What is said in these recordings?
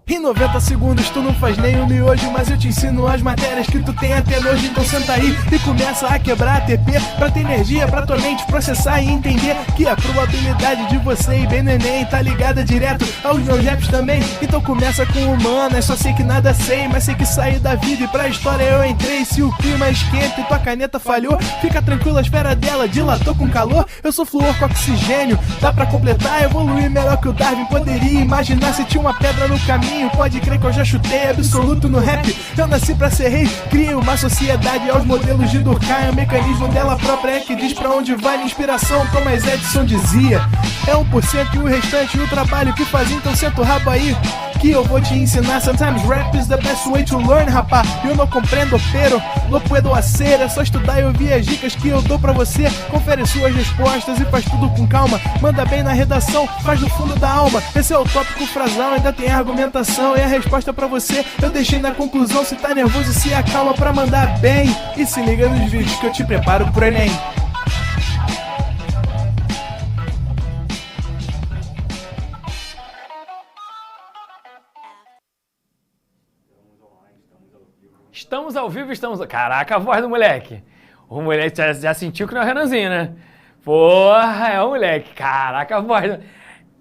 Em 90 segundos tu não faz nem um miojo, mas eu te ensino as matérias que tu tem até nojo. Então senta aí e começa a quebrar ATP pra ter energia pra tua mente processar e entender que a probabilidade de você ir bem no Enem tá ligada direto aos meus raps também. Então começa com humanas, só sei que nada sei, mas sei que saí da vida e pra história eu entrei. Se o clima esquenta e tua caneta falhou, fica tranquilo, a esfera dela dilatou com calor. Eu sou flúor com oxigênio, dá pra completar, evoluir melhor que o Darwin poderia imaginar. Se tinha uma pedra no caminho, pode crer que eu já chutei absoluto no rap. Eu nasci pra ser rei, criei uma sociedade aos modelos de Durkheim. O mecanismo dela própria é que diz pra onde vai minha inspiração. Thomas Edison dizia: é 1% e o restante o trabalho que faz. Então senta o rabo aí que eu vou te ensinar. Sometimes rap is the best way to learn, rapá. Eu não compreendo, pero não puedo hacer. É só estudar e ouvir as dicas que eu dou pra você. Confere suas respostas e faz tudo com calma. Manda bem na redação, faz do fundo da alma. Esse é o tópico frasal, ainda tem argumentação. E a resposta pra você eu deixei na conclusão. Se tá nervoso, se acalma pra mandar bem. E se liga nos vídeos que eu te preparo pro Enem. Estamos ao vivo, estamos... Caraca, a voz do moleque. O moleque já sentiu que não é o Renanzinho, né? Porra, é o moleque. Caraca, a voz do...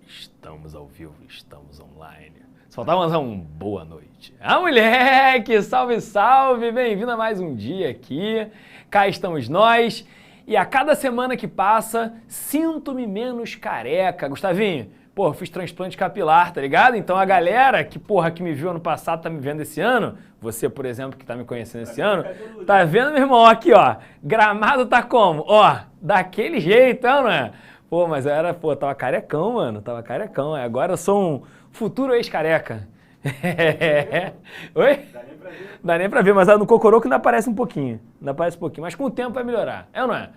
Estamos ao vivo, estamos online. Só faltava mandar um boa noite. Ah, moleque, salve, salve. Bem-vindo a mais um dia aqui. Cá estamos nós. E a cada semana que passa, sinto-me menos careca. Gustavinho, pô, fiz transplante capilar, tá ligado? Então a galera que, porra, que me viu ano passado, tá me vendo esse ano, você, por exemplo, que tá me conhecendo esse ano, tá vendo, meu irmão? Aqui, ó, Gramado tá como? Ó, daquele jeito, não é? Pô, mas eu era, pô, tava carecão, mano, tava carecão. Agora eu sou um futuro ex-careca. Oi? Dá nem pra ver, mas no Cocoroco ainda aparece um pouquinho, mas com o tempo vai melhorar, é ou não é?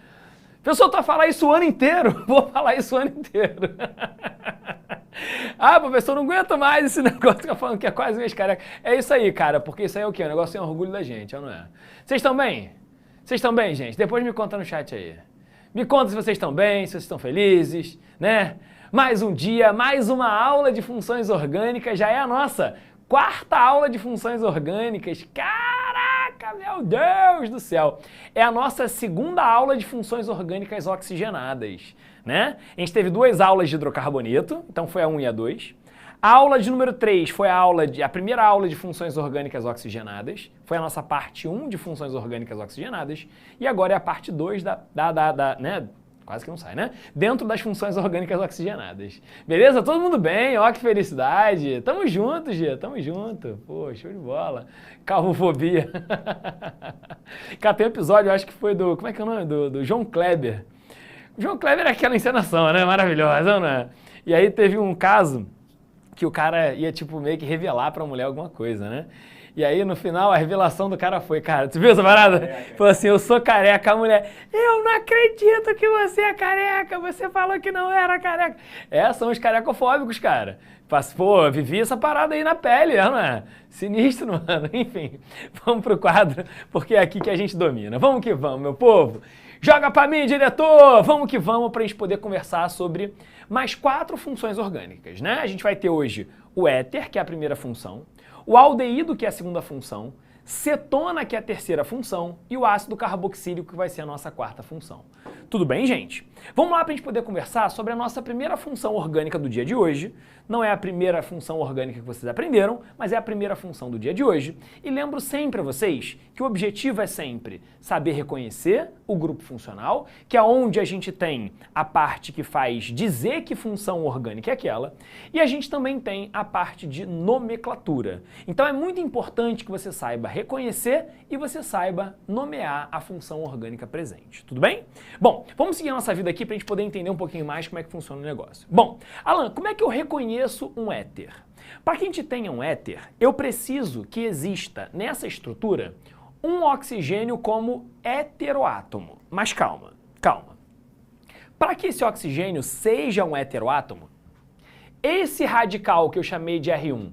Pessoal, tá falando isso o ano inteiro? Vou falar isso o ano inteiro. Ah, professor, não aguento mais esse negócio que eu falando que é quase um ex-careca. É isso aí, cara, porque isso aí é o quê? O negócio é um orgulho da gente, não é? Vocês estão bem? Vocês estão bem, gente? Depois me conta no chat aí. Me conta se vocês estão bem, se vocês estão felizes, né? Mais um dia, mais uma aula de funções orgânicas, já é a nossa quarta aula de funções orgânicas. Caraca, meu Deus do céu! É a nossa segunda aula de funções orgânicas oxigenadas, né? A gente teve duas aulas de hidrocarboneto, então foi a 1 e a 2. A aula de número 3 foi a primeira aula de funções orgânicas oxigenadas, foi a nossa parte 1 de funções orgânicas oxigenadas, e agora é a parte 2 né? Quase que não sai, né? Dentro das funções orgânicas oxigenadas. Beleza? Todo mundo bem? Ó, que felicidade. Tamo junto, Gia. Tamo junto. Pô, show de bola. Calvofobia. Cara, tem um episódio, eu acho que foi do... Como é que é o nome? Do João Kleber. O João Kleber é aquela encenação, né? Maravilhosa, não é? E aí teve um caso que o cara ia, tipo, meio que revelar pra mulher alguma coisa, né? E aí, no final, a revelação do cara foi, cara, tu viu essa parada? Falou assim, eu sou careca. A mulher, eu não acredito que você é careca, você falou que não era careca. São os carecofóbicos, cara. Pô, vivi essa parada aí na pele, não é? Sinistro, mano. Enfim, vamos pro quadro, porque é aqui que a gente domina. Vamos que vamos, meu povo. Joga pra mim, diretor! Vamos que vamos pra gente poder conversar sobre mais 4 funções orgânicas, né? A gente vai ter hoje o éter, que é a primeira função, o aldeído, que é a segunda função, cetona, que é a terceira função, e o ácido carboxílico, que vai ser a nossa quarta função. Tudo bem, gente? Vamos lá para a gente poder conversar sobre a nossa primeira função orgânica do dia de hoje. Não é a primeira função orgânica que vocês aprenderam, mas é a primeira função do dia de hoje. E lembro sempre a vocês que o objetivo é sempre saber reconhecer o grupo funcional, que é onde a gente tem a parte que faz dizer que função orgânica é aquela, e a gente também tem a parte de nomenclatura. Então é muito importante que você saiba reconhecer e você saiba nomear a função orgânica presente. Tudo bem? Bom, vamos seguir a nossa vida aqui para a gente poder entender um pouquinho mais como é que funciona o negócio. Bom, Alan, como é que eu reconheço um éter? Para que a gente tenha um éter, eu preciso que exista nessa estrutura um oxigênio como heteroátomo. Mas calma, calma. Para que esse oxigênio seja um heteroátomo, esse radical que eu chamei de R1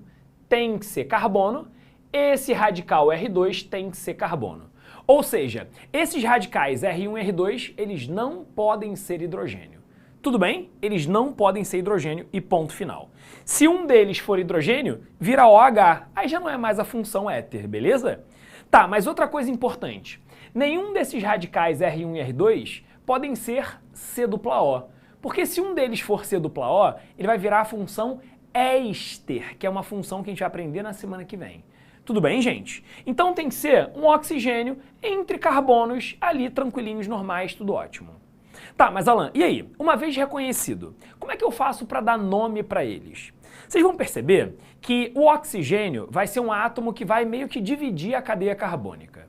tem que ser carbono, esse radical R2 tem que ser carbono. Ou seja, esses radicais R1 e R2, eles não podem ser hidrogênio. Tudo bem? Eles não podem ser hidrogênio e ponto final. Se um deles for hidrogênio, vira OH, aí já não é mais a função éter, beleza? Tá, mas outra coisa importante. Nenhum desses radicais R1 e R2 podem ser C-O, porque se um deles for C-O, ele vai virar a função éster, que é uma função que a gente vai aprender na semana que vem. Tudo bem, gente? Então tem que ser um oxigênio entre carbonos ali tranquilinhos, normais, tudo ótimo. Tá, mas Alan, e aí? Uma vez reconhecido, como é que eu faço para dar nome para eles? Vocês vão perceber que o oxigênio vai ser um átomo que vai meio que dividir a cadeia carbônica.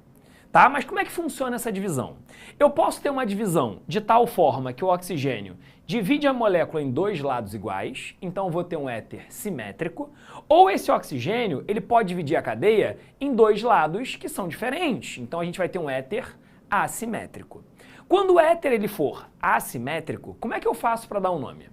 Tá? Mas como é que funciona essa divisão? Eu posso ter uma divisão de tal forma que o oxigênio divide a molécula em dois lados iguais, então eu vou ter um éter simétrico, ou esse oxigênio ele pode dividir a cadeia em dois lados que são diferentes, então a gente vai ter um éter assimétrico. Quando o éter ele for assimétrico, como é que eu faço para dar um nome?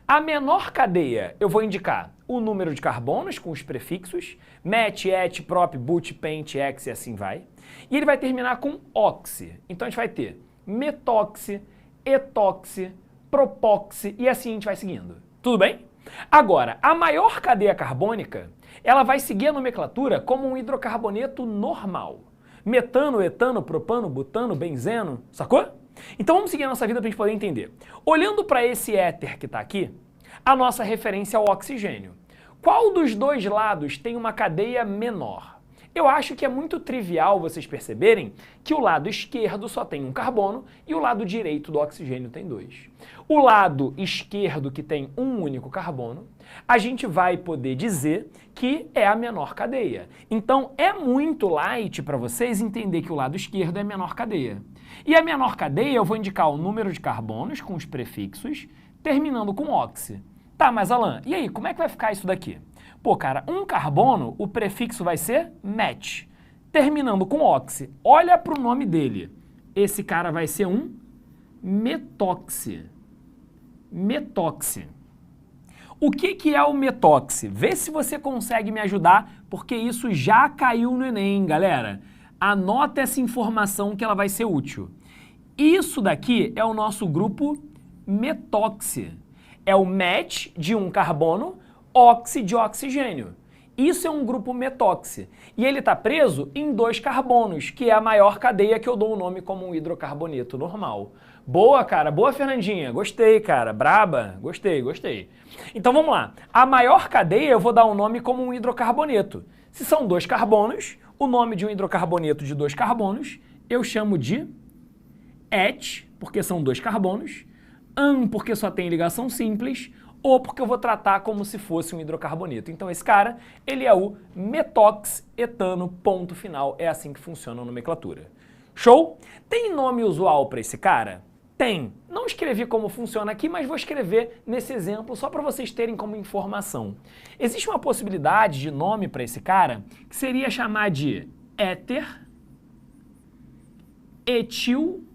A menor cadeia eu vou indicar o número de carbonos com os prefixos, met, et, prop, but, pent, ex e assim vai. E ele vai terminar com oxi. Então a gente vai ter metoxi, etoxi, propoxi e assim a gente vai seguindo. Tudo bem? Agora, a maior cadeia carbônica, ela vai seguir a nomenclatura como um hidrocarboneto normal. Metano, etano, propano, butano, benzeno, sacou? Então vamos seguir a nossa vida para a gente poder entender. Olhando para esse éter que está aqui, a nossa referência é o oxigênio. Qual dos dois lados tem uma cadeia menor? Eu acho que é muito trivial vocês perceberem que o lado esquerdo só tem um carbono e o lado direito do oxigênio tem dois. O lado esquerdo, que tem um único carbono, a gente vai poder dizer que é a menor cadeia. Então é muito light para vocês entender que o lado esquerdo é a menor cadeia. E a menor cadeia eu vou indicar o número de carbonos com os prefixos, terminando com oxi. Tá, mas Alan, e aí, como é que vai ficar isso daqui? Pô, cara, um carbono, o prefixo vai ser met, terminando com oxi. Olha para o nome dele. Esse cara vai ser um metoxi. Metoxi. O que é o metoxi? Vê se você consegue me ajudar, porque isso já caiu no Enem, galera. Anota essa informação que ela vai ser útil. Isso daqui é o nosso grupo metoxi. É o met de um carbono, oxi de oxigênio. Isso é um grupo metoxi. E ele está preso em dois carbonos, que é a maior cadeia que eu dou o nome como um hidrocarboneto normal. Boa, cara. Boa, Fernandinha. Gostei, cara. Braba. Gostei, gostei. Então vamos lá. A maior cadeia eu vou dar um nome como um hidrocarboneto. Se são dois carbonos, o nome de um hidrocarboneto de dois carbonos eu chamo de et, porque são dois carbonos, an, porque só tem ligação simples, ou porque eu vou tratar como se fosse um hidrocarboneto. Então esse cara, ele é o metoxetano, ponto final. É assim que funciona a nomenclatura. Show? Tem nome usual para esse cara? Tem. Não escrevi como funciona aqui, mas vou escrever nesse exemplo só para vocês terem como informação. Existe uma possibilidade de nome para esse cara que seria chamar de éter etil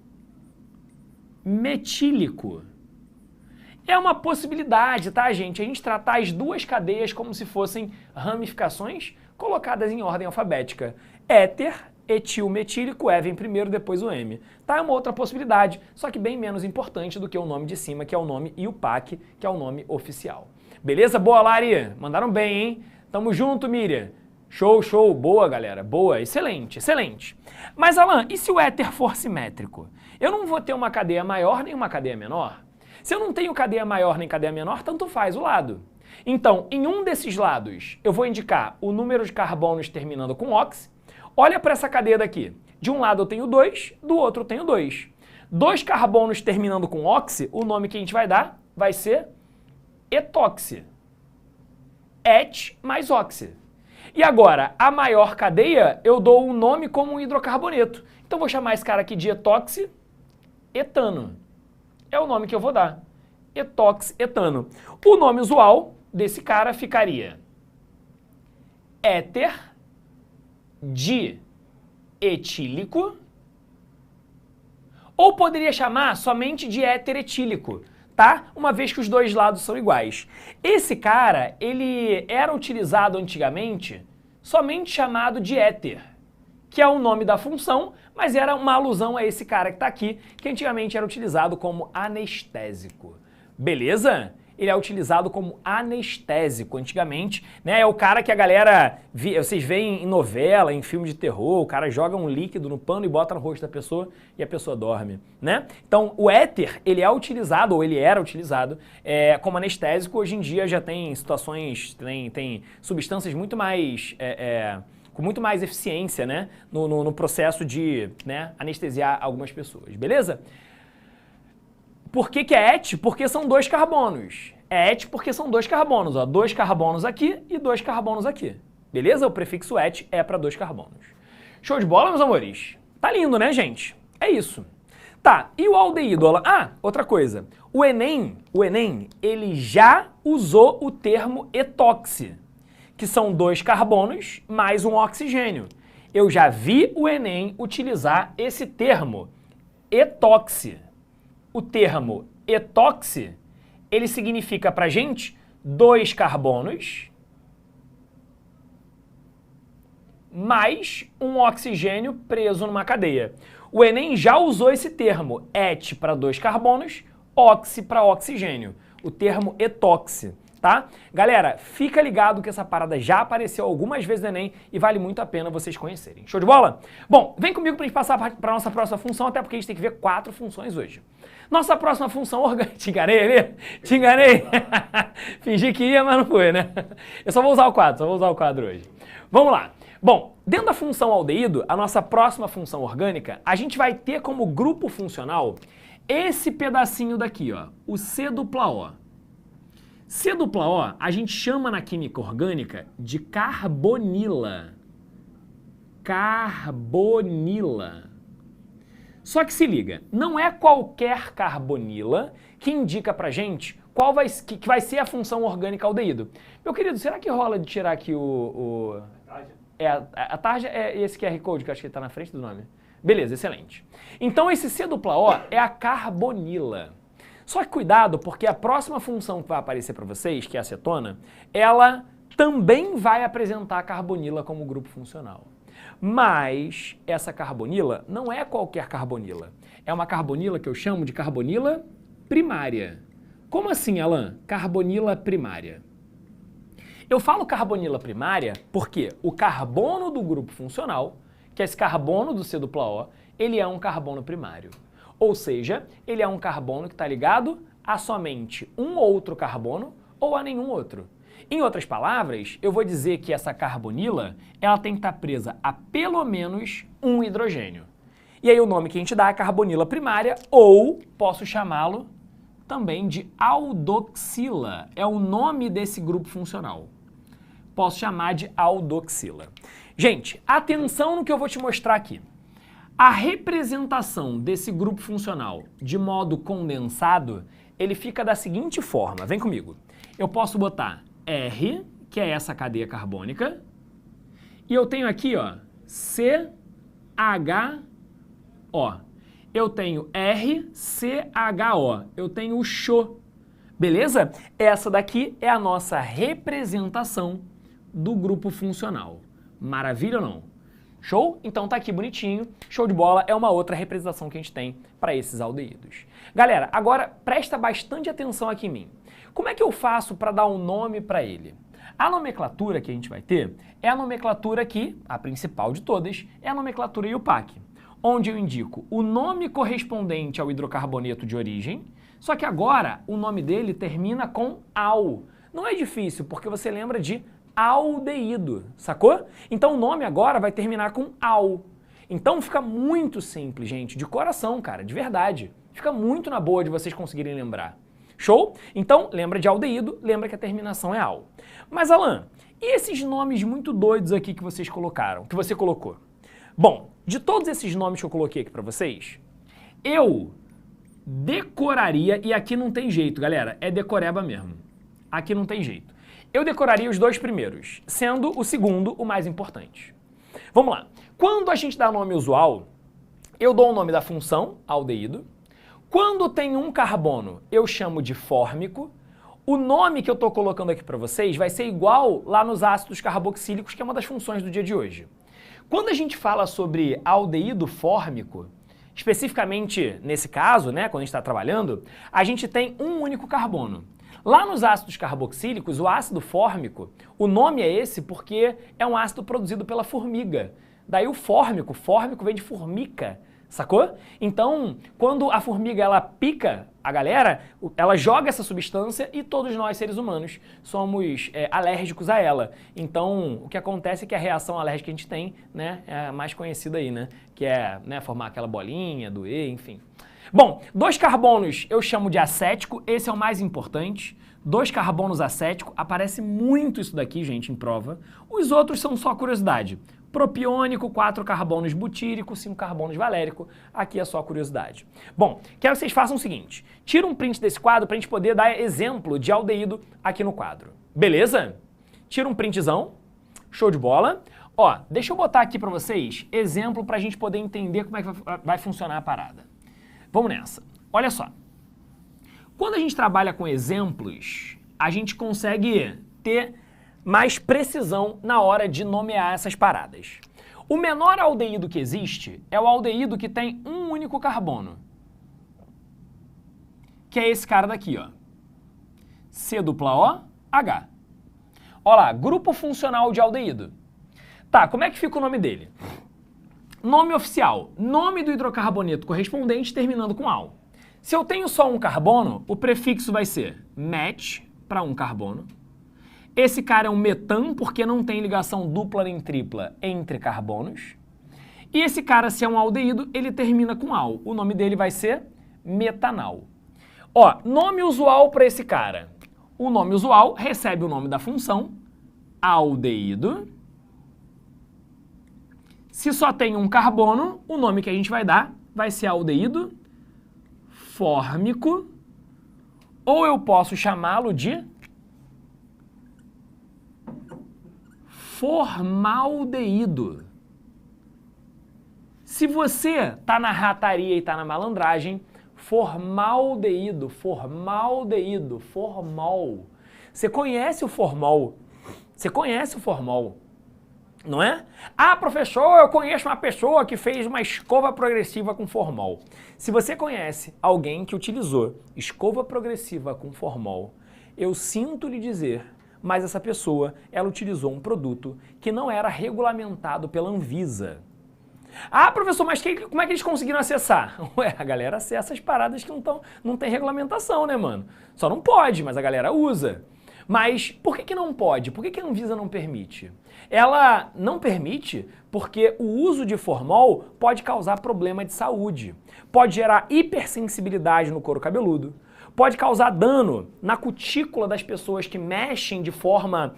metílico. É uma possibilidade, tá, gente? A gente tratar as duas cadeias como se fossem ramificações colocadas em ordem alfabética. Éter, etil, metílico, E vem primeiro, depois o M. Tá? É uma outra possibilidade, só que bem menos importante do que o nome de cima, que é o nome IUPAC, que é o nome oficial. Beleza? Boa, Lari! Mandaram bem, hein? Tamo junto, Miriam. Show, show. Boa, galera. Boa. Excelente, excelente. Mas, Alan, e se o éter for simétrico? Eu não vou ter uma cadeia maior nem uma cadeia menor? Se eu não tenho cadeia maior nem cadeia menor, tanto faz o lado. Então, em um desses lados, eu vou indicar o número de carbonos terminando com ox. Olha para essa cadeia daqui. De um lado eu tenho 2, do outro eu tenho 2. 2 carbonos terminando com oxi, o nome que a gente vai dar vai ser etoxi. Et mais oxi. E agora, a maior cadeia, eu dou o nome como um hidrocarboneto. Então vou chamar esse cara aqui de etoxi-etano. É o nome que eu vou dar. Etoxi-etano. O nome usual desse cara ficaria éter dietílico, ou poderia chamar somente de éter etílico, tá? Uma vez que os dois lados são iguais. Esse cara, ele era utilizado antigamente somente chamado de éter. que é o nome da função, mas era uma alusão a esse cara que está aqui, que antigamente era utilizado como anestésico. Beleza? Ele é utilizado como anestésico antigamente, né? É o cara que a galera, vocês veem em novela, em filme de terror, o cara joga um líquido no pano e bota no rosto da pessoa e a pessoa dorme, né? Então, o éter, ele é utilizado, ou ele era utilizado, como anestésico. Hoje em dia já tem situações, tem substâncias muito mais... com muito mais eficiência, né? No processo de, né, anestesiar algumas pessoas, beleza? Por que é et? Porque são 2 carbonos. É et porque são 2 carbonos, ó. 2 carbonos aqui e 2 carbonos aqui. Beleza? O prefixo et é para 2 carbonos. Show de bola, meus amores? Tá lindo, né, gente? É isso. Tá, e o aldeído? Ah, outra coisa. O Enem, ele já usou o termo etóxi, que são 2 carbonos mais um oxigênio. Eu já vi o Enem utilizar esse termo, etóxi. O termo etóxi, ele significa pra gente 2 carbonos mais um oxigênio preso numa cadeia. O Enem já usou esse termo, et para 2 carbonos, oxi para oxigênio, o termo etóxi. Tá? Galera, fica ligado que essa parada já apareceu algumas vezes no Enem e vale muito a pena vocês conhecerem. Show de bola? Bom, vem comigo pra gente passar para nossa próxima função, até porque a gente tem que ver 4 funções hoje. Nossa próxima função orgânica... Te enganei ali? Te enganei? Fingi que ia, mas não foi, né? Eu só vou usar o quadro hoje. Vamos lá. Bom, dentro da função aldeído, a nossa próxima função orgânica, a gente vai ter como grupo funcional esse pedacinho daqui, ó, o C dupla O. C dupla O, a gente chama na química orgânica de carbonila. Carbonila. Só que se liga, não é qualquer carbonila que indica pra gente qual que vai ser a função orgânica aldeído. Meu querido, será que rola de tirar aqui a tarja é esse QR Code que eu acho que tá na frente do nome? Beleza, excelente. Então esse C dupla O é a carbonila. Só que cuidado, porque a próxima função que vai aparecer para vocês, que é a acetona, ela também vai apresentar a carbonila como grupo funcional. Mas essa carbonila não é qualquer carbonila. É uma carbonila que eu chamo de carbonila primária. Como assim, Alan? Carbonila primária. Eu falo carbonila primária porque o carbono do grupo funcional, que é esse carbono do C dupla O, ele é um carbono primário. Ou seja, ele é um carbono que está ligado a somente um outro carbono ou a nenhum outro. Em outras palavras, eu vou dizer que essa carbonila ela tem que estar presa a pelo menos um hidrogênio. E aí o nome que a gente dá é carbonila primária, ou posso chamá-lo também de aldoxila. É o nome desse grupo funcional. Posso chamar de aldoxila. Gente, atenção no que eu vou te mostrar aqui. A representação desse grupo funcional de modo condensado, ele fica da seguinte forma. Vem comigo. Eu posso botar R, que é essa cadeia carbônica, e eu tenho aqui, ó, CHO. Eu tenho RCHO. Eu tenho o CHO. Beleza? Essa daqui é a nossa representação do grupo funcional. Maravilha ou não? Show? Então tá aqui bonitinho, show de bola, é uma outra representação que a gente tem para esses aldeídos. Galera, agora presta bastante atenção aqui em mim. Como é que eu faço para dar um nome para ele? A nomenclatura que a gente vai ter é a nomenclatura que, a principal de todas, é a nomenclatura IUPAC, onde eu indico o nome correspondente ao hidrocarboneto de origem, só que agora o nome dele termina com -al. Não é difícil, porque você lembra de aldeído, sacou? Então o nome agora vai terminar com -al. Então fica muito simples, gente, de coração, cara, de verdade. Fica muito na boa de vocês conseguirem lembrar. Show? Então lembra de aldeído, lembra que a terminação é -al. Mas Alan, e esses nomes muito doidos aqui que vocês colocaram, que você colocou? Bom, de todos esses nomes que eu coloquei aqui pra vocês, eu decoraria, e aqui não tem jeito, galera, é decoreba mesmo. Aqui não tem jeito. Eu decoraria os 2 primeiros, sendo o segundo o mais importante. Vamos lá. Quando a gente dá nome usual, eu dou o nome da função, aldeído. Quando tem um carbono, eu chamo de fórmico. O nome que eu estou colocando aqui para vocês vai ser igual lá nos ácidos carboxílicos, que é uma das funções do dia de hoje. Quando a gente fala sobre aldeído fórmico, especificamente nesse caso, né, quando a gente está trabalhando, a gente tem um único carbono. Lá nos ácidos carboxílicos, o ácido fórmico, o nome é esse porque é um ácido produzido pela formiga. Daí o fórmico vem de formica, sacou? Então, quando a formiga ela pica a galera, ela joga essa substância e todos nós, seres humanos, somos alérgicos a ela. Então, o que acontece é que a reação alérgica que a gente tem, né, é a mais conhecida aí, né, que é, né, formar aquela bolinha, doer, enfim. Bom, 2 carbonos eu chamo de acético, esse é o mais importante. 2 carbonos acético, aparece muito isso daqui, gente, em prova. Os outros são só curiosidade. Propiônico, 4 carbonos butírico, 5 carbonos valérico. Aqui é só curiosidade. Bom, quero que vocês façam o seguinte. Tira um print desse quadro para a gente poder dar exemplo de aldeído aqui no quadro. Beleza? Tira um printzão. Show de bola. Ó, deixa eu botar aqui para vocês exemplo para a gente poder entender como é que vai funcionar a parada. Vamos nessa. Olha só. Quando a gente trabalha com exemplos, a gente consegue ter mais precisão na hora de nomear essas paradas. O menor aldeído que existe é o aldeído que tem um único carbono, que é esse cara daqui, ó. C-O-H. Olha lá, grupo funcional de aldeído. Tá, como é que fica o nome dele? Nome oficial, nome do hidrocarboneto correspondente terminando com -al. Se eu tenho só um carbono, o prefixo vai ser met, para um carbono. Esse cara é um metan, porque não tem ligação dupla nem tripla entre carbonos. E esse cara, se é um aldeído, ele termina com -al. O nome dele vai ser metanal. Ó, nome usual para esse cara. O nome usual recebe o nome da função, aldeído. Se só tem um carbono, o nome que a gente vai dar vai ser aldeído fórmico, ou eu posso chamá-lo de formaldeído. Se você tá na rataria e tá na malandragem, formaldeído, formol. Você conhece o formol? Você conhece o formol? Não é? Ah, professor, eu conheço uma pessoa que fez uma escova progressiva com formol. Se você conhece alguém que utilizou escova progressiva com formol, eu sinto lhe dizer, mas essa pessoa, ela utilizou um produto que não era regulamentado pela Anvisa. Ah, professor, mas como é que eles conseguiram acessar? Ué, a galera acessa as paradas que não tem regulamentação, né, mano? Só não pode, mas a galera usa. Mas por que não pode? Por que a Anvisa não permite? Ela não permite porque o uso de formol pode causar problema de saúde, pode gerar hipersensibilidade no couro cabeludo, pode causar dano na cutícula das pessoas que mexem de forma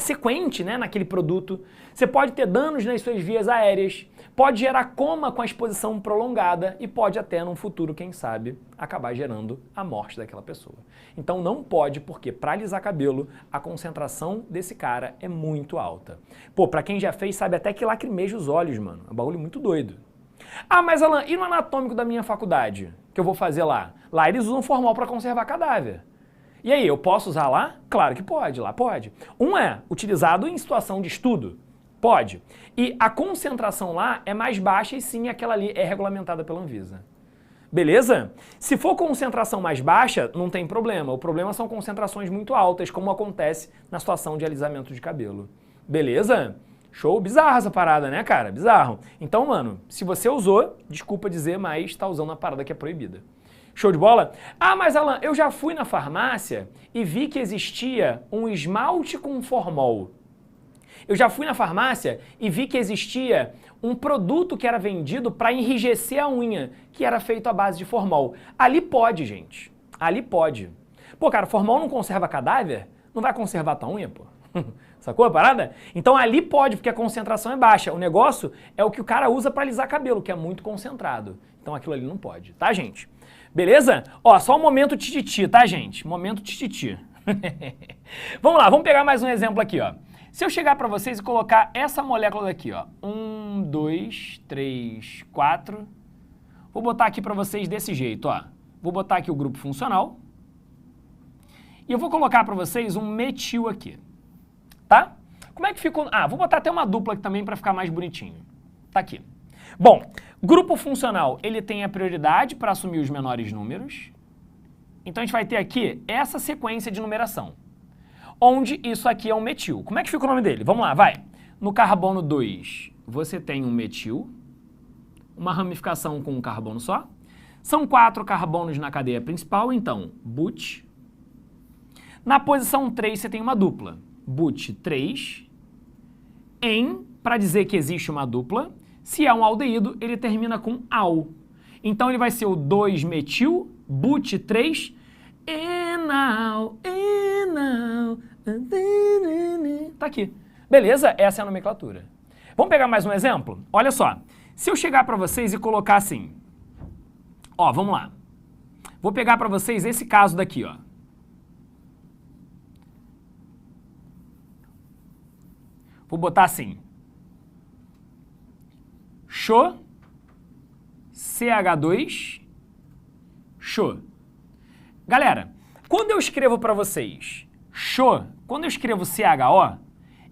sequente, né, naquele produto. Você pode ter danos nas suas vias aéreas, pode gerar coma com a exposição prolongada e pode até, num futuro, quem sabe, acabar gerando a morte daquela pessoa. Então não pode, porque para alisar cabelo, a concentração desse cara é muito alta. Pô, pra quem já fez, sabe até que lacrimeja os olhos, mano. É um bagulho muito doido. Ah, mas Alan, e no anatômico da minha faculdade? Que eu vou fazer lá? Lá eles usam formol para conservar cadáver. E aí, eu posso usar lá? Claro que pode, lá pode. Um é utilizado em situação de estudo. Pode. E a concentração lá é mais baixa e sim, aquela ali é regulamentada pela Anvisa. Beleza? Se for concentração mais baixa, não tem problema. O problema são concentrações muito altas, como acontece na situação de alisamento de cabelo. Beleza? Show? Bizarra essa parada, né, cara? Bizarro. Então, mano, se você usou, desculpa dizer, mas tá usando uma parada que é proibida. Show de bola? Ah, mas Alan, eu já fui na farmácia e vi que existia um esmalte com formol. Eu já fui na farmácia e vi que existia um produto que era vendido para enrijecer a unha, que era feito à base de formol. Ali pode, gente. Ali pode. Pô, cara, formol não conserva cadáver? Não vai conservar tua unha, pô? Sacou a parada? Então ali pode, porque a concentração é baixa. O negócio é o que o cara usa para alisar cabelo, que é muito concentrado. Então aquilo ali não pode, tá, gente? Beleza? Ó, só um momento tititi, tá, gente? Momento tititi. Vamos lá, vamos pegar mais um exemplo aqui, ó. Se eu chegar para vocês e colocar essa molécula daqui, ó, 1, 2, 3, 4, vou botar aqui para vocês desse jeito, ó. Vou botar aqui o grupo funcional e eu vou colocar para vocês um metil aqui, tá? Como é que ficou? Ah, vou botar até uma dupla aqui também para ficar mais bonitinho. Tá aqui. Bom, grupo funcional, ele tem a prioridade para assumir os menores números. Então a gente vai ter aqui essa sequência de numeração, onde isso aqui é um metil. Como é que fica o nome dele? Vamos lá, vai. No carbono 2, você tem um metil, uma ramificação com um carbono só. São 4 carbonos na cadeia principal, então, but. Na posição 3, você tem uma dupla, but 3, para dizer que existe uma dupla, se é um aldeído, ele termina com al. Então, ele vai ser o 2-metil, but 3, enal. Tá aqui. Beleza? Essa é a nomenclatura. Vamos pegar mais um exemplo? Olha só. Se eu chegar para vocês e colocar assim, ó, vamos lá. Vou pegar para vocês esse caso daqui, ó. Vou botar assim. Xô, CH2, xô. Galera, quando eu escrevo para vocês xô, quando eu escrevo CHO,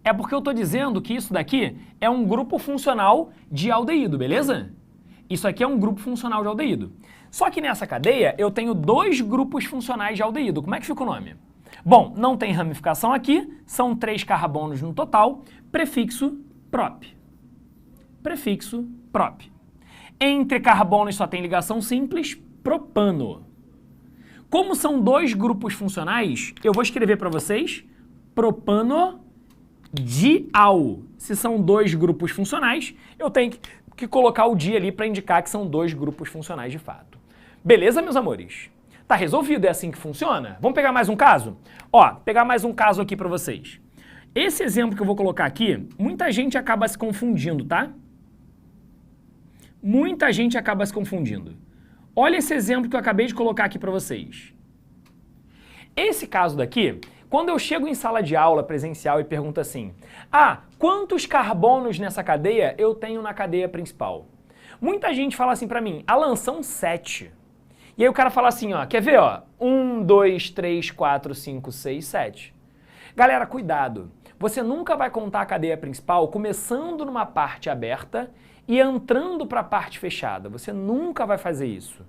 é porque eu estou dizendo que isso daqui é um grupo funcional de aldeído, beleza? Isso aqui é um grupo funcional de aldeído. Só que nessa cadeia eu tenho 2 grupos funcionais de aldeído. Como é que fica o nome? Bom, não tem ramificação aqui, são 3 carbonos no total, prefixo prop. Prefixo prop. Entre carbonos só tem ligação simples, propano. Como são 2 grupos funcionais, eu vou escrever para vocês propano dial. Se são 2 grupos funcionais, eu tenho que colocar o di ali para indicar que são 2 grupos funcionais de fato. Beleza, meus amores? Tá resolvido, é assim que funciona? Vamos pegar mais um caso? Ó, pegar mais um caso aqui para vocês. Esse exemplo que eu vou colocar aqui, muita gente acaba se confundindo, tá? Muita gente acaba se confundindo. Olha esse exemplo que eu acabei de colocar aqui para vocês. Esse caso daqui, quando eu chego em sala de aula presencial e pergunto assim, quantos carbonos nessa cadeia eu tenho na cadeia principal? Muita gente fala assim para mim, Alan, são 7. E aí o cara fala assim, ó, quer ver, ó, 1, 2, 3, 4, 5, 6, 7. Galera, cuidado. Você nunca vai contar a cadeia principal começando numa parte aberta e entrando para a parte fechada. Você nunca vai fazer isso.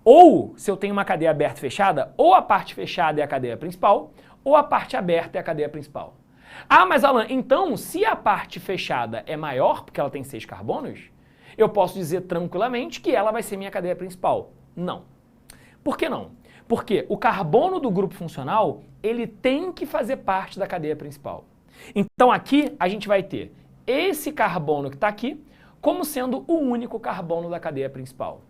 Ou, se eu tenho uma cadeia aberta e fechada, ou a parte fechada é a cadeia principal, ou a parte aberta é a cadeia principal. Ah, mas Alan, então, se a parte fechada é maior, porque ela tem 6 carbonos, eu posso dizer tranquilamente que ela vai ser minha cadeia principal. Não. Por que não? Porque o carbono do grupo funcional, ele tem que fazer parte da cadeia principal. Então aqui a gente vai ter esse carbono que está aqui como sendo o único carbono da cadeia principal.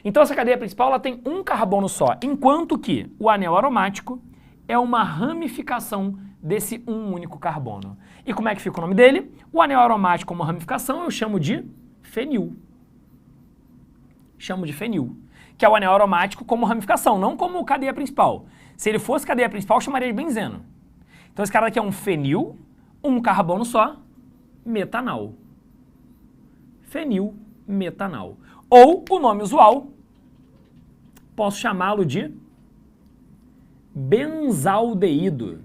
Então essa cadeia principal ela tem um carbono só, enquanto que o anel aromático é uma ramificação desse um único carbono. E como é que fica o nome dele? O anel aromático como ramificação eu chamo de fenil. Chamo de fenil, que é o anel aromático como ramificação, não como cadeia principal. Se ele fosse cadeia principal, eu chamaria de benzeno. Então esse cara aqui é um fenil, um carbono só, metanal. Fenil, metanal. Ou o nome usual, posso chamá-lo de benzaldeído.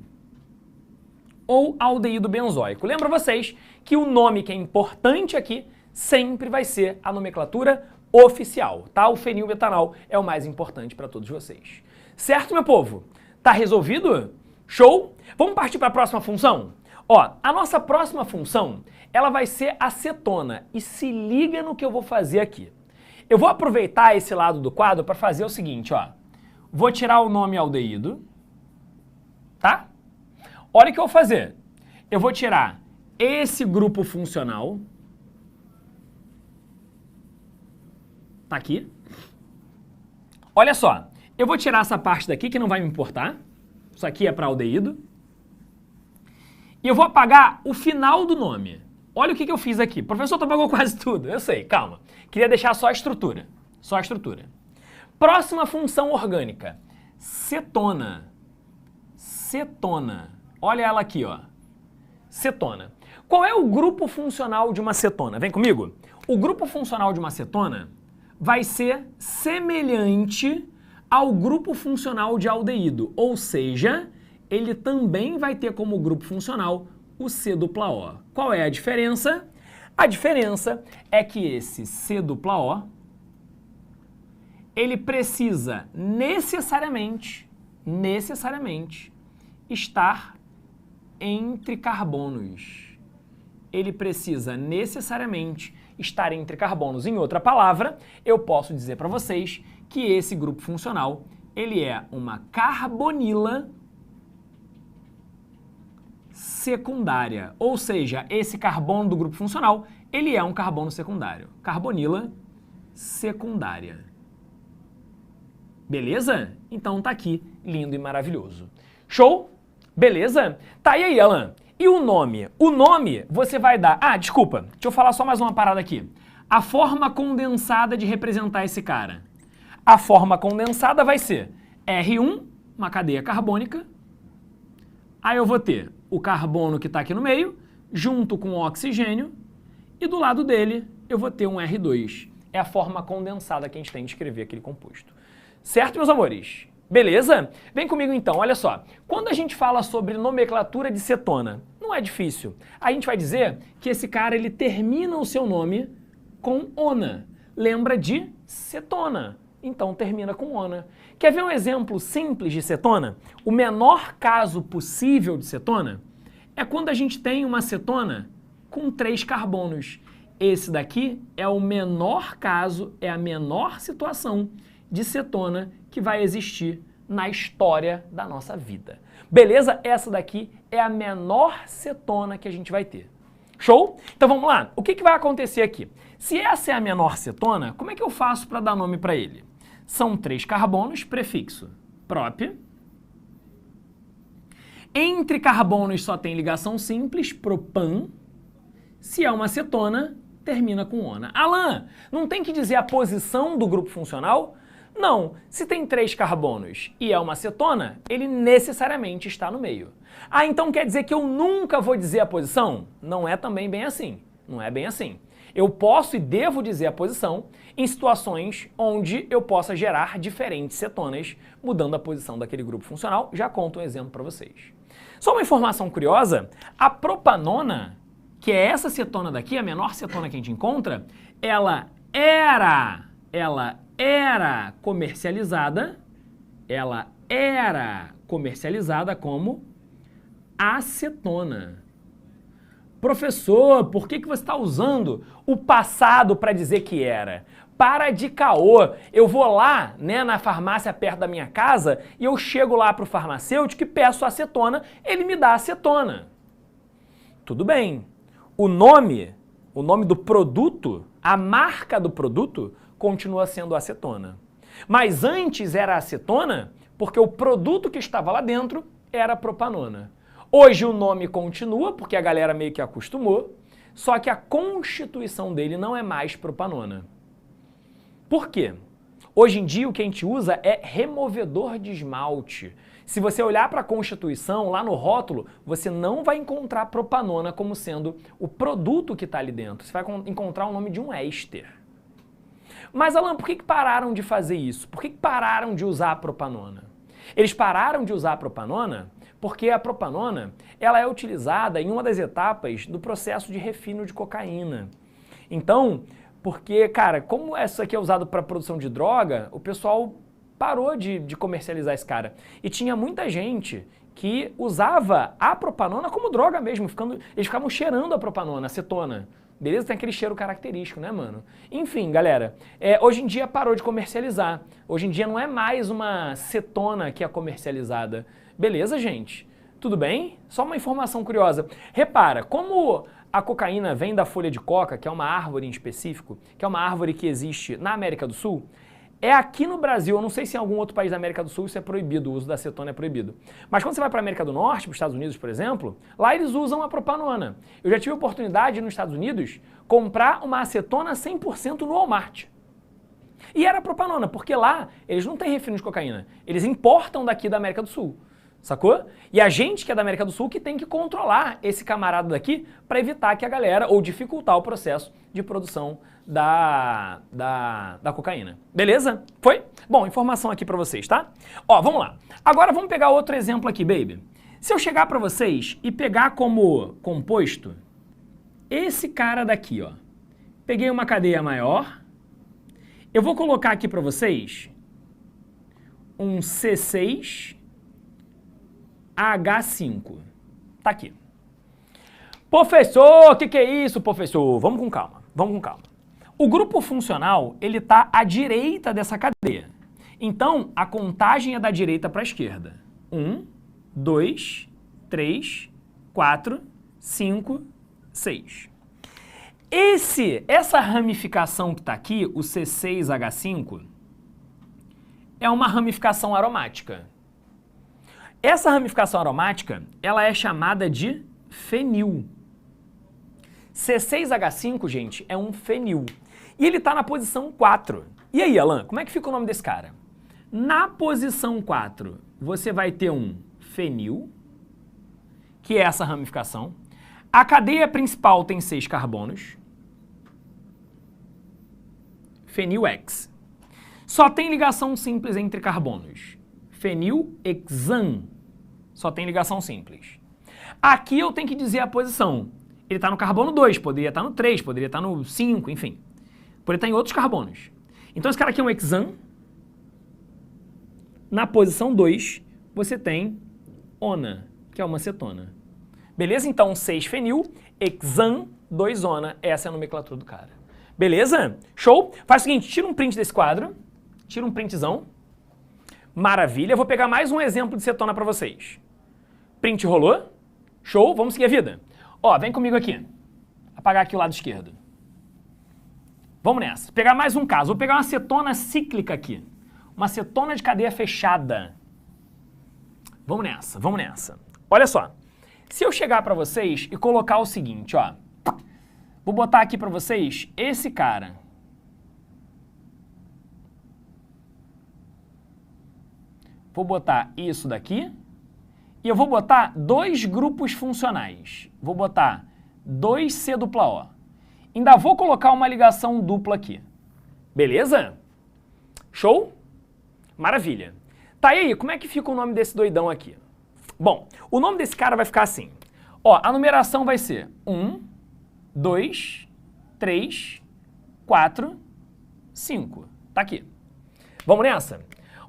Ou aldeído benzoico. Lembra vocês que o nome que é importante aqui sempre vai ser a nomenclatura oficial, tá? O fenilmetanal é o mais importante para todos vocês. Certo, meu povo? Tá resolvido? Show? Vamos partir para a próxima função? Ó, a nossa próxima função, ela vai ser a cetona. E se liga no que eu vou fazer aqui. Eu vou aproveitar esse lado do quadro para fazer o seguinte, ó. Vou tirar o nome aldeído, tá? Olha o que eu vou fazer. Eu vou tirar esse grupo funcional. Tá aqui. Olha só, eu vou tirar essa parte daqui que não vai me importar. Isso aqui é para aldeído. E eu vou apagar o final do nome. Olha o que eu fiz aqui. Professor, tu apagou quase tudo. Eu sei, calma. Queria deixar só a estrutura. Só a estrutura. Próxima função orgânica. Cetona. Cetona. Olha ela aqui, ó. Cetona. Qual é o grupo funcional de uma cetona? Vem comigo. O grupo funcional de uma cetona vai ser semelhante ao grupo funcional de aldeído, ou seja, ele também vai ter como grupo funcional o C dupla O. Qual é a diferença? A diferença é que esse C dupla O, ele precisa necessariamente estar entre carbonos. Ele precisa necessariamente estar entre carbonos. Em outra palavra, eu posso dizer para vocês que esse grupo funcional, ele é uma carbonila secundária. Ou seja, esse carbono do grupo funcional, ele é um carbono secundário. Carbonila secundária. Beleza? Então tá aqui, lindo e maravilhoso. Show? Beleza? Tá, e aí, Alan? E o nome? O nome você vai dar... Ah, desculpa, deixa eu falar só mais uma parada aqui. A forma condensada de representar esse cara. A forma condensada vai ser R1, uma cadeia carbônica. Aí eu vou ter o carbono que está aqui no meio, junto com o oxigênio, e do lado dele eu vou ter um R2. É a forma condensada que a gente tem de escrever aquele composto. Certo, meus amores? Beleza? Vem comigo então, olha só. Quando a gente fala sobre nomenclatura de cetona, não é difícil. A gente vai dizer que esse cara ele termina o seu nome com ona. Lembra de cetona. Então termina com ona. Quer ver um exemplo simples de cetona? O menor caso possível de cetona é quando a gente tem uma cetona com 3 carbonos. Esse daqui é o menor caso, é a menor situação de cetona que vai existir na história da nossa vida. Beleza? Essa daqui é a menor cetona que a gente vai ter. Show? Então vamos lá. O que vai acontecer aqui? Se essa é a menor cetona, como é que eu faço para dar nome para ele? São 3 carbonos, prefixo prop. Entre carbonos só tem ligação simples, propan. Se é uma cetona, termina com ona. Alan, não tem que dizer a posição do grupo funcional? Não, se tem 3 carbonos e é uma cetona, ele necessariamente está no meio. Ah, então quer dizer que eu nunca vou dizer a posição? Não é também bem assim, não é bem assim. Eu posso e devo dizer a posição em situações onde eu possa gerar diferentes cetonas, mudando a posição daquele grupo funcional. Já conto um exemplo para vocês. Só uma informação curiosa, a propanona, que é essa cetona daqui, a menor cetona que a gente encontra, ela era comercializada como acetona. Professor, por que você está usando o passado para dizer que era? Para de caô. Eu vou lá, né, na farmácia perto da minha casa e eu chego lá para o farmacêutico e peço acetona, ele me dá acetona. Tudo bem. O nome do produto, a marca do produto, continua sendo acetona. Mas antes era acetona porque o produto que estava lá dentro era propanona. Hoje o nome continua porque a galera meio que acostumou, só que a constituição dele não é mais propanona. Por quê? Hoje em dia o que a gente usa é removedor de esmalte. Se você olhar para a constituição, lá no rótulo, você não vai encontrar propanona como sendo o produto que está ali dentro. Você vai encontrar o nome de um éster. Mas, Alan, por que pararam de fazer isso? Por que pararam de usar a propanona? Eles pararam de usar a propanona porque a propanona ela é utilizada em uma das etapas do processo de refino de cocaína. Então, porque, cara, como isso aqui é usado para produção de droga, o pessoal parou de comercializar esse cara. E tinha muita gente que usava a propanona como droga mesmo, eles ficavam cheirando a propanona, a acetona. Beleza? Tem aquele cheiro característico, né, mano? Enfim, galera, hoje em dia parou de comercializar. Hoje em dia não é mais uma cetona que é comercializada. Beleza, gente? Tudo bem? Só uma informação curiosa. Repara, como a cocaína vem da folha de coca, que é uma árvore em específico, que é uma árvore que existe na América do Sul, é aqui no Brasil, eu não sei se em algum outro país da América do Sul isso é proibido, o uso da acetona é proibido. Mas quando você vai para a América do Norte, para os Estados Unidos, por exemplo, lá eles usam a propanona. Eu já tive a oportunidade nos Estados Unidos comprar uma acetona 100% no Walmart. E era propanona, porque lá eles não têm refino de cocaína, eles importam daqui da América do Sul. Sacou? E a gente que é da América do Sul que tem que controlar esse camarada daqui para evitar que a galera, ou dificultar o processo de produção da cocaína. Beleza? Foi? Bom, informação aqui para vocês, tá? Ó, vamos lá. Agora vamos pegar outro exemplo aqui, baby. Se eu chegar para vocês e pegar como composto esse cara daqui, ó. Peguei uma cadeia maior, eu vou colocar aqui para vocês um C6H5. Tá aqui. Professor, o que é isso, professor? Vamos com calma, vamos com calma. O grupo funcional, ele tá à direita dessa cadeia. Então, a contagem é da direita para a esquerda. 1, 2, 3, 4, 5, 6. Essa ramificação que está aqui, o C6H5, é uma ramificação aromática. Essa ramificação aromática, ela é chamada de fenil. C6H5, gente, é um fenil. E ele está na posição 4. E aí, Alan, como é que fica o nome desse cara? Na posição 4, você vai ter um fenil, que é essa ramificação. A cadeia principal tem 6 carbonos. Fenil X. Só tem ligação simples entre carbonos. Fenil hexan. Só tem ligação simples. Aqui eu tenho que dizer a posição. Ele está no carbono 2, poderia estar no 3, poderia estar no 5, enfim. Poderia estar em outros carbonos. Então esse cara aqui é um hexan. Na posição 2, você tem ona, que é uma cetona. Beleza? Então 6-fenil, hexan, 2-ona. Essa é a nomenclatura do cara. Beleza? Show? Faz o seguinte, tira um print desse quadro. Tira um printzão. Maravilha. Eu vou pegar mais um exemplo de cetona para vocês. Print rolou. Show? Vamos seguir a vida. Ó, vem comigo aqui. Apagar aqui o lado esquerdo. Vamos nessa. Pegar mais um caso. Vou pegar uma cetona cíclica aqui. Uma cetona de cadeia fechada. Vamos nessa, vamos nessa. Olha só. Se eu chegar para vocês e colocar o seguinte, ó. Vou botar aqui para vocês esse cara. Vou botar isso daqui. E eu vou botar 2 grupos funcionais. Vou botar 2C dupla O. Ainda vou colocar uma ligação dupla aqui. Beleza? Show? Maravilha. Tá, e aí, como é que fica o nome desse doidão aqui? Bom, o nome desse cara vai ficar assim. Ó, a numeração vai ser 1, 2, 3, 4, 5. Tá aqui. Vamos nessa?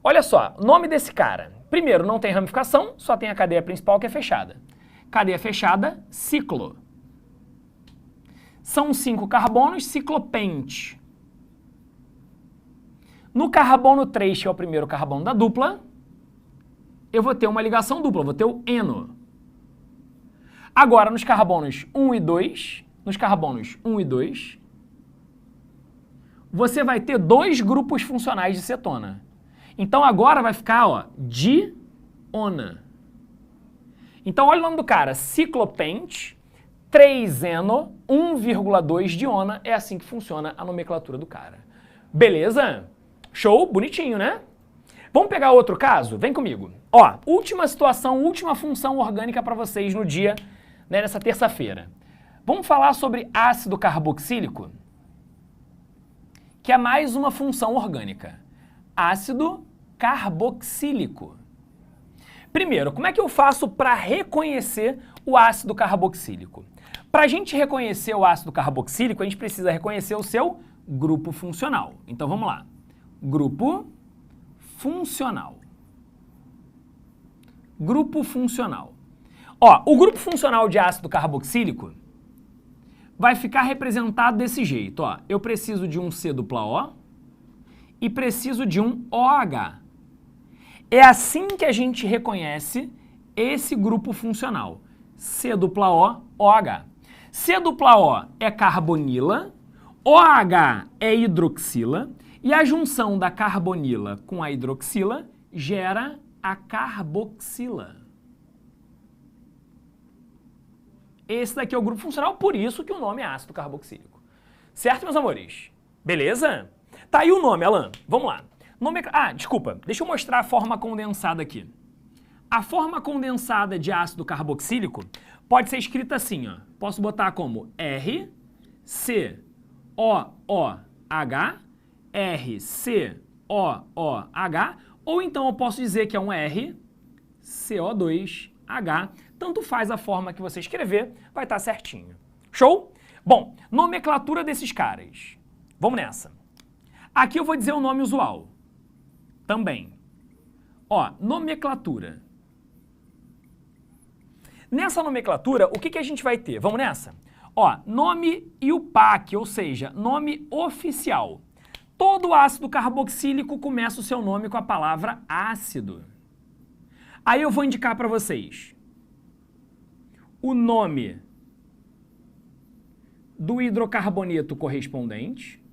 Olha só, nome desse cara. Primeiro, não tem ramificação, só tem a cadeia principal que é fechada. Cadeia fechada, ciclo. São 5 carbonos, ciclopente. No carbono 3, que é o primeiro carbono da dupla, eu vou ter uma ligação dupla, vou ter o eno. Agora, nos carbonos 1 e 2, você vai ter 2 grupos funcionais de cetona. Então, agora vai ficar, ó, diona. Então, olha o nome do cara, ciclopente, 3-eno, 1,2 diona, é assim que funciona a nomenclatura do cara. Beleza? Show? Bonitinho, né? Vamos pegar outro caso? Vem comigo. Ó, última situação, última função orgânica para vocês no dia, né, nessa terça-feira. Vamos falar sobre ácido carboxílico, que é mais uma função orgânica. Ácido carboxílico. Primeiro, como é que eu faço para reconhecer o ácido carboxílico? Para a gente reconhecer o ácido carboxílico, a gente precisa reconhecer o seu grupo funcional. Então vamos lá. Grupo funcional. Grupo funcional. Ó, o grupo funcional de ácido carboxílico vai ficar representado desse jeito. Ó. Eu preciso de um C dupla O e preciso de um OH. É assim que a gente reconhece esse grupo funcional. C dupla O, OH. C dupla O é carbonila, OH é hidroxila, e a junção da carbonila com a hidroxila gera a carboxila. Esse daqui é o grupo funcional, por isso que o nome é ácido carboxílico. Certo, meus amores? Beleza? Tá aí o nome, Alan. Vamos lá. Desculpa. Deixa eu mostrar a forma condensada aqui. A forma condensada de ácido carboxílico pode ser escrita assim, ó. Posso botar como RCOOH, RCOOH, ou então eu posso dizer que é um RCO2H. H, tanto faz a forma que você escrever, vai estar certinho. Show? Bom, nomenclatura desses caras. Vamos nessa. Aqui eu vou dizer o nome usual. Também. Ó, nomenclatura. Nessa nomenclatura, o que a gente vai ter? Vamos nessa? Ó, nome IUPAC, ou seja, nome oficial. Todo ácido carboxílico começa o seu nome com a palavra ácido. Aí eu vou indicar para vocês o nome do hidrocarboneto correspondente.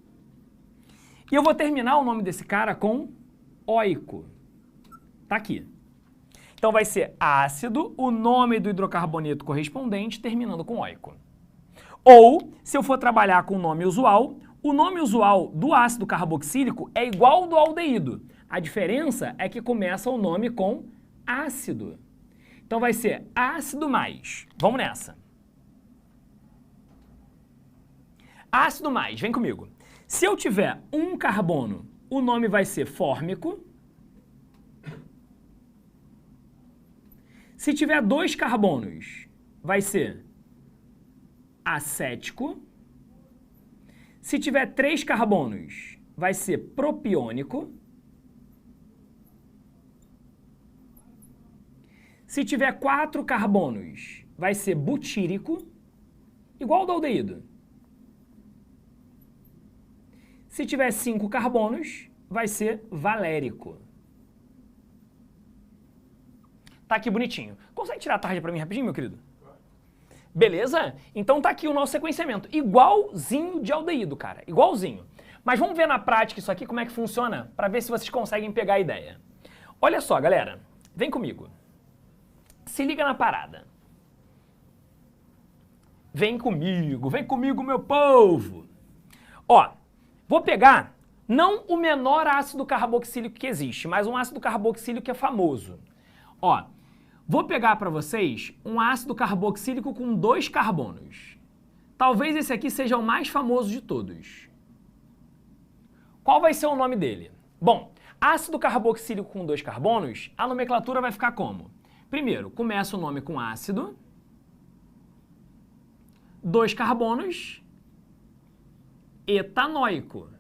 E eu vou terminar o nome desse cara com oico. Tá aqui. Então vai ser ácido, o nome do hidrocarboneto correspondente, terminando com oico. Ou, se eu for trabalhar com o nome usual do ácido carboxílico é igual ao do aldeído. A diferença é que começa o nome com ácido. Então vai ser ácido mais. Vamos nessa. Ácido mais, vem comigo. Se eu tiver um carbono, o nome vai ser fórmico. Se tiver 2 carbonos, vai ser acético. Se tiver 3 carbonos, vai ser propiônico. Se tiver 4 carbonos, vai ser butírico, igual ao do aldeído. Se tiver 5 carbonos, vai ser valérico. Tá aqui bonitinho. Consegue tirar a tarja para mim rapidinho, meu querido? Beleza? Então tá aqui o nosso sequenciamento. Igualzinho de aldeído, cara. Igualzinho. Mas vamos ver na prática isso aqui, como é que funciona, para ver se vocês conseguem pegar a ideia. Olha só, galera. Vem comigo. Se liga na parada. Vem comigo, meu povo. Ó, vou pegar não o menor ácido carboxílico que existe, mas um ácido carboxílico que é famoso. Ó, vou pegar para vocês um ácido carboxílico com 2 carbonos. Talvez esse aqui seja o mais famoso de todos. Qual vai ser o nome dele? Bom, ácido carboxílico com 2 carbonos, a nomenclatura vai ficar como? Primeiro, começa o nome com ácido, 2 carbonos, etanóico.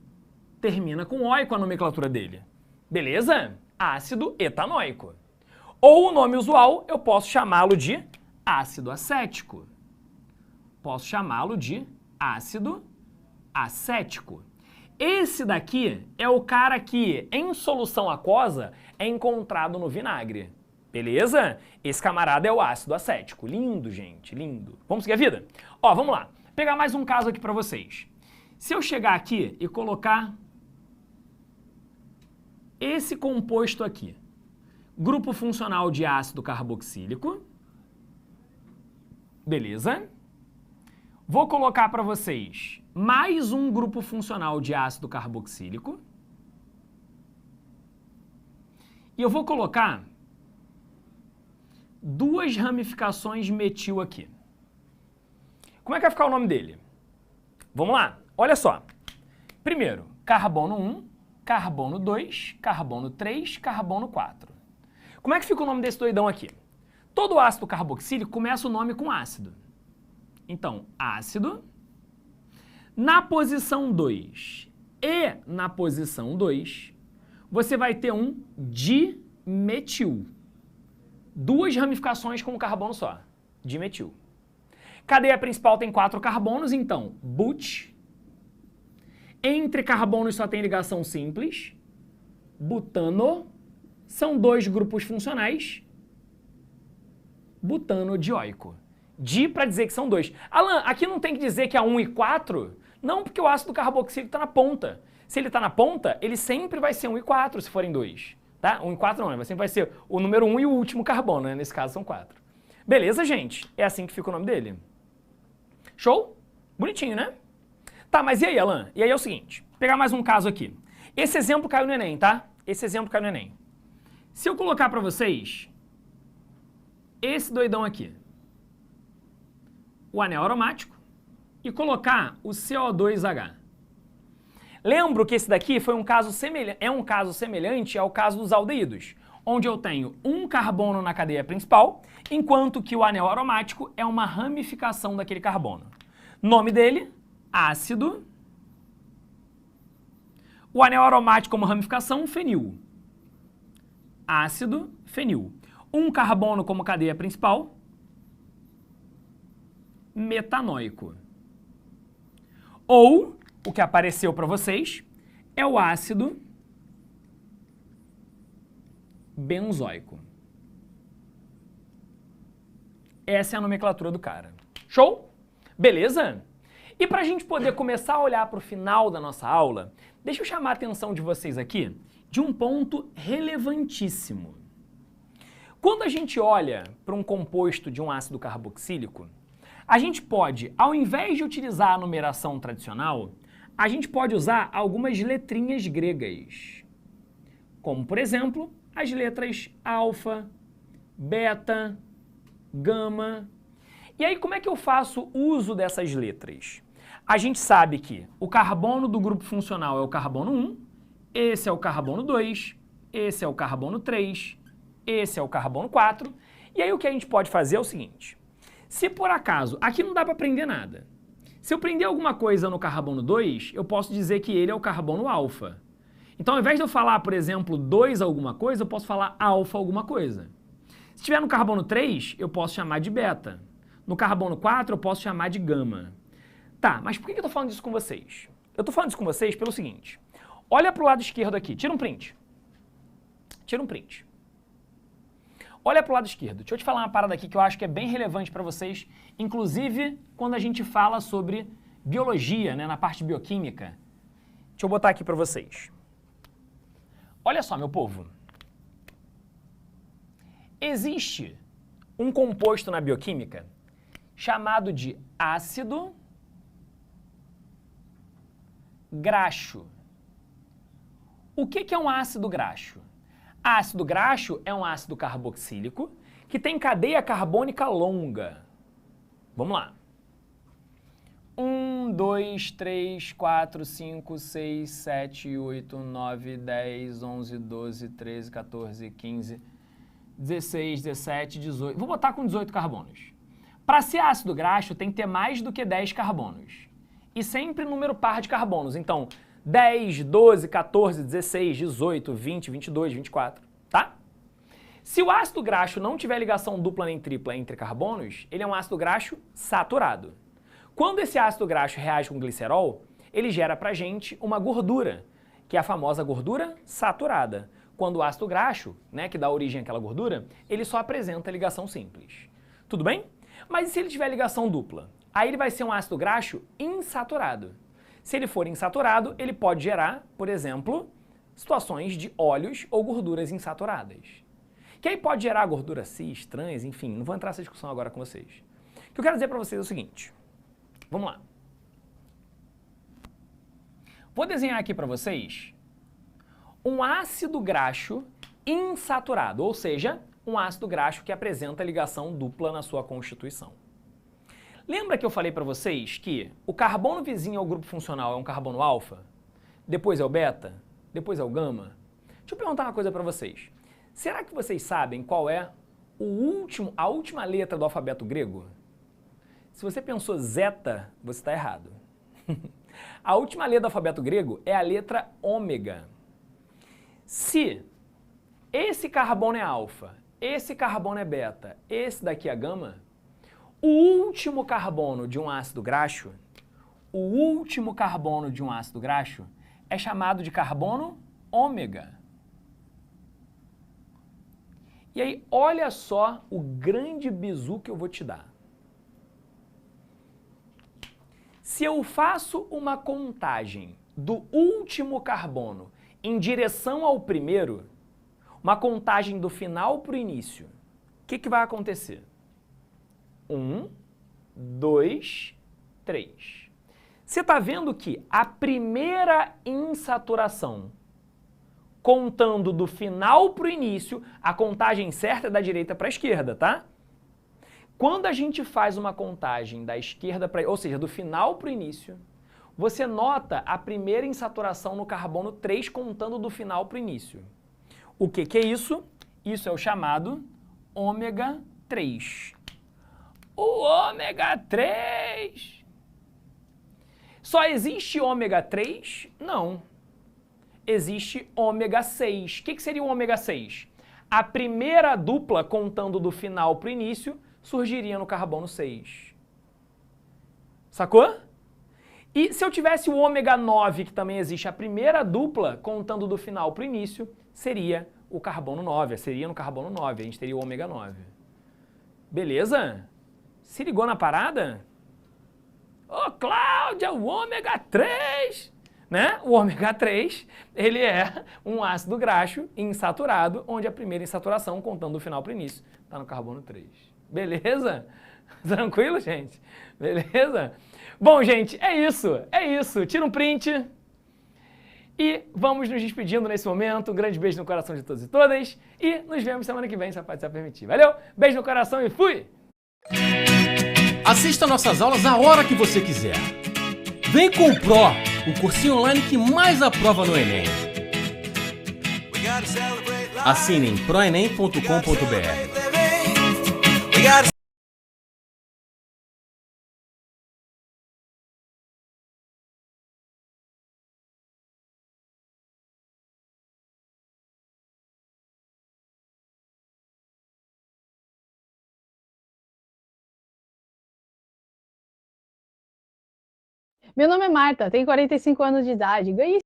Termina com oico a nomenclatura dele. Beleza? Ácido etanóico. Ou o nome usual, eu posso chamá-lo de ácido acético. Posso chamá-lo de ácido acético. Esse daqui é o cara que, em solução aquosa, é encontrado no vinagre. Beleza? Esse camarada é o ácido acético. Lindo, gente, lindo. Vamos seguir a vida? Ó, vamos lá. Vou pegar mais um caso aqui para vocês. Se eu chegar aqui e colocar esse composto aqui, grupo funcional de ácido carboxílico, beleza? Vou colocar para vocês mais um grupo funcional de ácido carboxílico. E eu vou colocar 2 ramificações de metil aqui. Como é que vai ficar o nome dele? Vamos lá, olha só. Primeiro, carbono 1, carbono 2, carbono 3, carbono 4. Como é que fica o nome desse doidão aqui? Todo ácido carboxílico começa o nome com ácido. Então, ácido. Na posição 2 e na posição 2, você vai ter um dimetil. 2 ramificações com um carbono só. Dimetil. Cadeia principal tem 4 carbonos, então, but. Entre carbonos só tem ligação simples. Butano. São 2 grupos funcionais. Butanodioico. Di para dizer que são 2. Alan, aqui não tem que dizer que é 1 e 4? Não, porque o ácido carboxílico está na ponta. Se ele está na ponta, ele sempre vai ser 1 e 4 se forem 2. Tá? 1 e 4 não, mas sempre vai ser o número 1 e o último carbono, né? Nesse caso são 4. Beleza, gente? É assim que fica o nome dele. Show? Bonitinho, né? Tá, mas e aí, Alan? E aí é o seguinte, vou pegar mais um caso aqui. Esse exemplo caiu no Enem, tá? Esse exemplo caiu no Enem. Se eu colocar para vocês esse doidão aqui, o anel aromático, e colocar o CO2H. Lembro que esse daqui foi um caso semelhante ao caso dos aldeídos, onde eu tenho um carbono na cadeia principal, enquanto que o anel aromático é uma ramificação daquele carbono. Nome dele, ácido. O anel aromático como ramificação, fenil. Ácido, fenil. Um carbono como cadeia principal, metanóico. Ou, o que apareceu para vocês, é o ácido benzoico. Essa é a nomenclatura do cara. Show? Beleza? E para a gente poder começar a olhar para o final da nossa aula, deixa eu chamar a atenção de vocês aqui de um ponto relevantíssimo. Quando a gente olha para um composto de um ácido carboxílico, a gente pode, ao invés de utilizar a numeração tradicional, a gente pode usar algumas letrinhas gregas. Como, por exemplo, as letras alfa, beta, gama. E aí, como é que eu faço uso dessas letras? A gente sabe que o carbono do grupo funcional é o carbono 1, esse é o carbono 2, esse é o carbono 3, esse é o carbono 4. E aí o que a gente pode fazer é o seguinte: se por acaso, aqui não dá para prender nada. Se eu prender alguma coisa no carbono 2, eu posso dizer que ele é o carbono alfa. Então, ao invés de eu falar, por exemplo, 2 alguma coisa, eu posso falar alfa alguma coisa. Se tiver no carbono 3, eu posso chamar de beta. No carbono 4, eu posso chamar de gama. Tá, mas por que eu estou falando disso com vocês? Eu estou falando isso com vocês pelo seguinte. Olha para o lado esquerdo aqui. Tira um print. Tira um print. Olha para o lado esquerdo. Deixa eu te falar uma parada aqui que eu acho que é bem relevante para vocês, inclusive quando a gente fala sobre biologia, né, na parte bioquímica. Deixa eu botar aqui para vocês. Olha só, meu povo. Existe um composto na bioquímica chamado de ácido graxo. O que é um ácido graxo? Ácido graxo é um ácido carboxílico que tem cadeia carbônica longa. Vamos lá. 1, 2, 3, 4, 5, 6, 7, 8, 9, 10, 11, 12, 13, 14, 15, 16, 17, 18. Vou botar com 18 carbonos. Para ser ácido graxo tem que ter mais do que 10 carbonos. E sempre número par de carbonos. Então, 10, 12, 14, 16, 18, 20, 22, 24, tá? Se o ácido graxo não tiver ligação dupla nem tripla entre carbonos, ele é um ácido graxo saturado. Quando esse ácido graxo reage com glicerol, ele gera pra gente uma gordura, que é a famosa gordura saturada. Quando o ácido graxo, né, que dá origem àquela gordura, ele só apresenta ligação simples. Tudo bem? Mas e se ele tiver ligação dupla? Aí ele vai ser um ácido graxo insaturado. Se ele for insaturado, ele pode gerar, por exemplo, situações de óleos ou gorduras insaturadas. Que aí pode gerar gorduras cis, trans, enfim, não vou entrar nessa discussão agora com vocês. O que eu quero dizer para vocês é o seguinte. Vamos lá. Vou desenhar aqui para vocês um ácido graxo insaturado, ou seja, um ácido graxo que apresenta ligação dupla na sua constituição. Lembra que eu falei para vocês que o carbono vizinho ao grupo funcional é um carbono alfa? Depois é o beta? Depois é o gama? Deixa eu perguntar uma coisa para vocês. Será que vocês sabem qual é a última letra do alfabeto grego? Se você pensou zeta, você está errado. A última letra do alfabeto grego é a letra ômega. Se esse carbono é alfa, esse carbono é beta, esse daqui é gama, o último carbono de um ácido graxo, é chamado de carbono ômega. E aí, olha só o grande bizu que eu vou te dar. Se eu faço uma contagem do último carbono em direção ao primeiro, uma contagem do final para o início, o que vai acontecer? 1, 2, 3. Você está vendo que a primeira insaturação, contando do final para o início, a contagem certa é da direita para a esquerda, tá? Quando a gente faz uma contagem da esquerda para, ou seja, do final para o início, você nota a primeira insaturação no carbono 3 contando do final para o início. O que é isso? Isso é o chamado ômega 3. O ômega 3. Só existe ômega 3? Não. Existe ômega 6. O que seria o ômega 6? A primeira dupla, contando do final para o início, surgiria no carbono 6. Sacou? E se eu tivesse o ômega 9, que também existe, a primeira dupla, contando do final para o início, seria o carbono 9. Seria no carbono 9, a gente teria o ômega 9. Beleza? Se ligou na parada? Ô, Cláudia, o ômega 3, né? O ômega 3, ele é um ácido graxo insaturado, onde a primeira insaturação, contando do final para o início, está no carbono 3. Beleza? Tranquilo, gente? Beleza? Bom, gente, é isso. Tira um print e vamos nos despedindo nesse momento. Um grande beijo no coração de todos e todas e nos vemos semana que vem, se a paz permitir. Valeu? Beijo no coração e fui! Assista nossas aulas a hora que você quiser. Vem com o Pro, o cursinho online que mais aprova no Enem. Assine em proenem.com.br. Meu nome é Marta, tenho 45 anos de idade, ganhei